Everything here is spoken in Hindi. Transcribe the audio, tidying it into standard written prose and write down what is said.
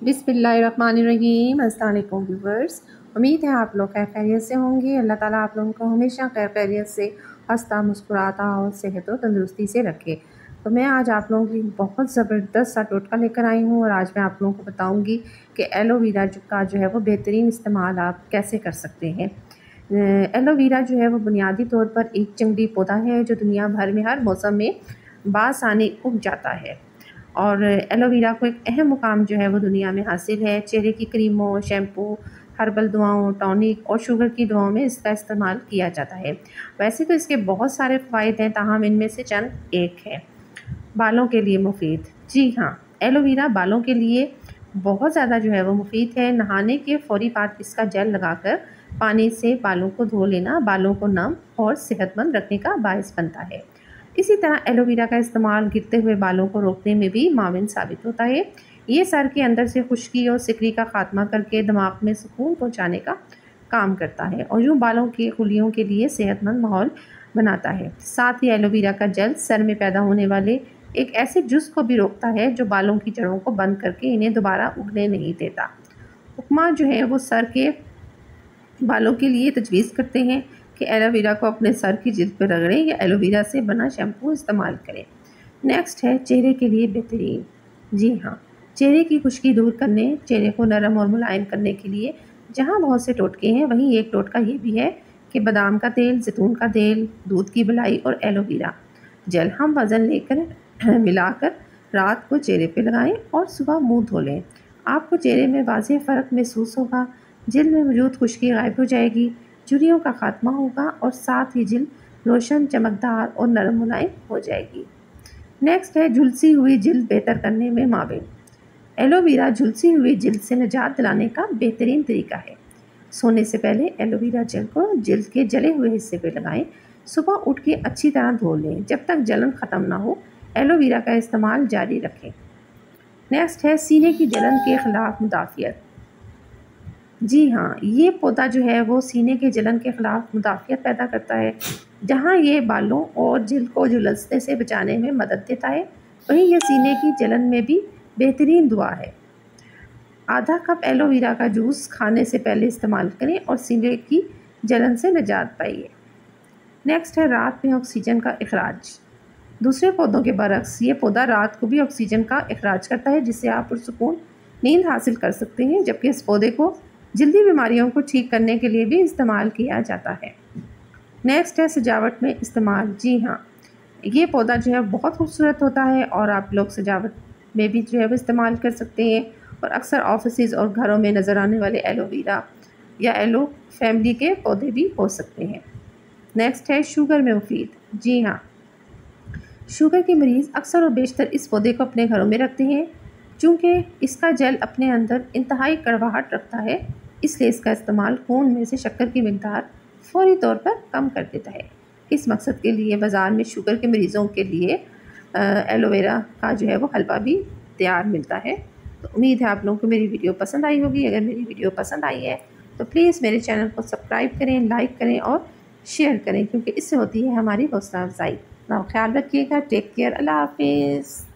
बिस्मिल्लाहिर्रहमानिर्रहीम। अस्सलाम वालेकुम व्यूवर्स, उम्मीद है आप लोग खैरियत से होंगे। अल्लाह ताला आप लोगों को हमेशा खैरियत से हंसता मुस्कुराता और सेहत और तंदुरुस्ती से रखे। तो मैं आज आप लोगों की बहुत ज़बरदस्त सा टोटका लेकर आई हूँ और आज मैं आप लोगों को बताऊँगी कि एलोवेरा का जो है वो बेहतरीन इस्तेमाल आप कैसे कर सकते हैं। एलोवेरा जो है वो बुनियादी तौर पर एक जंगली पौधा है जो दुनिया भर में हर मौसम में बासानी उग जाता है और एलोवेरा को एक अहम मुकाम जो है वो दुनिया में हासिल है। चेहरे की क्रीमों, शैम्पू, हर्बल दवाओं, टॉनिक और शुगर की दवाओं में इसका इस्तेमाल किया जाता है। वैसे तो इसके बहुत सारे फ़ायदे हैं, ताहम इनमें से चंद एक है। बालों के लिए मुफीद। जी हाँ, एलोवेरा बालों के लिए बहुत ज़्यादा जो है वो मुफीद है। नहाने के फ़ौरी बाद इसका जेल लगाकर पानी से बालों को धो लेना बालों को नम और सेहतमंद रखने का बायस बनता है। इसी तरह एलोवेरा का इस्तेमाल गिरते हुए बालों को रोकने में भी माविन साबित होता है। ये सर के अंदर से खुश्की और सिकरी का खात्मा करके दिमाग में सुकून पहुंचाने का काम करता है और यूँ बालों की खुलियों के लिए सेहतमंद माहौल बनाता है। साथ ही एलोवेरा का जेल सर में पैदा होने वाले एक ऐसे जुज़ को भी रोकता है जो बालों की जड़ों को बंद करके इन्हें दोबारा उगने नहीं देता। हुक्मा जो है वो सर के बालों के लिए तजवीज़ करते हैं कि एलोवेरा को अपने सर की जिल्द पर रगड़ें या एलोवेरा से बना शैम्पू इस्तेमाल करें। नेक्स्ट है चेहरे के लिए बेहतरीन। जी हाँ, चेहरे की खुश्की दूर करने, चेहरे को नरम और मुलायम करने के लिए जहाँ बहुत से टोटके हैं वहीं एक टोटका ये भी है कि बादाम का तेल, जैतून का तेल, दूध की मलाई और एलोवेरा जेल हम वज़न लेकर मिलाकर रात को चेहरे पे लगाएं और सुबह मुंह धो लें। आपको चेहरे में वाज़ेह फ़र्क महसूस होगा, जिल्द में मौजूद खुश्की गायब हो जाएगी, झुर्रियों का खात्मा होगा और साथ ही जिल्द रोशन, चमकदार और नरम मुलायम हो जाएगी। नेक्स्ट है झुलसी हुई जिल्द बेहतर करने में माविन। एलोवेरा झुलसी हुई जिल्द से निजात दिलाने का बेहतरीन तरीका है। सोने से पहले एलोवेरा जेल को जिल्द के जले हुए हिस्से पर लगाएं। सुबह उठ के अच्छी तरह धो लें। जब तक जलन ख़त्म ना हो एलोवेरा का इस्तेमाल जारी रखें। नेक्स्ट है सीने की जलन के ख़िलाफ़ मुदाफ़ियत। जी हाँ, ये पौधा जो है वो सीने के जलन के ख़िलाफ़ मुदाफ़ियत पैदा करता है। जहाँ ये बालों और जिल्द को झुलसने से बचाने में मदद देता है, वहीं यह सीने की जलन में भी बेहतरीन दुआ है। आधा कप एलोवेरा का जूस खाने से पहले इस्तेमाल करें और सीने की जलन से निजात पाइए। नेक्स्ट है रात में ऑक्सीजन का अखराज। दूसरे पौधों के बरक्स ये पौधा रात को भी ऑक्सीजन का अखराज करता है, जिससे आप पुरसुकून नींद हासिल कर सकते हैं। जबकि इस पौधे को जल्दी बीमारियों को ठीक करने के लिए भी इस्तेमाल किया जाता है। नेक्स्ट है सजावट में इस्तेमाल। जी हाँ, ये पौधा जो है बहुत खूबसूरत होता है और आप लोग सजावट में भी जो है वो इस्तेमाल कर सकते हैं और अक्सर ऑफिस और घरों में नज़र आने वाले एलोवेरा या एलो फैमिली के पौधे भी हो सकते हैं। नेक्स्ट है शुगर में मुफीद। जी हाँ, शुगर के मरीज़ अक्सर और बेशतर इस पौधे को अपने घरों में रखते हैं। चूँकि इसका जेल अपने अंदर इंतहाई कड़वाहट रखता है, इसलिए इसका इस्तेमाल खून में से शक्कर की मिकदार फौरी तौर पर कम कर देता है। इस मकसद के लिए बाज़ार में शुगर के मरीज़ों के लिए एलोवेरा का जो है वो हलवा भी तैयार मिलता है। तो उम्मीद है आप लोगों को मेरी वीडियो पसंद आई होगी। अगर मेरी वीडियो पसंद आई है तो प्लीज़ मेरे चैनल को सब्सक्राइब करें, लाइक करें और शेयर करें, क्योंकि इससे होती है हमारी हौसला अफजाई। अपना ख्याल रखिएगा। Take care. अल्लाह हाफिज़।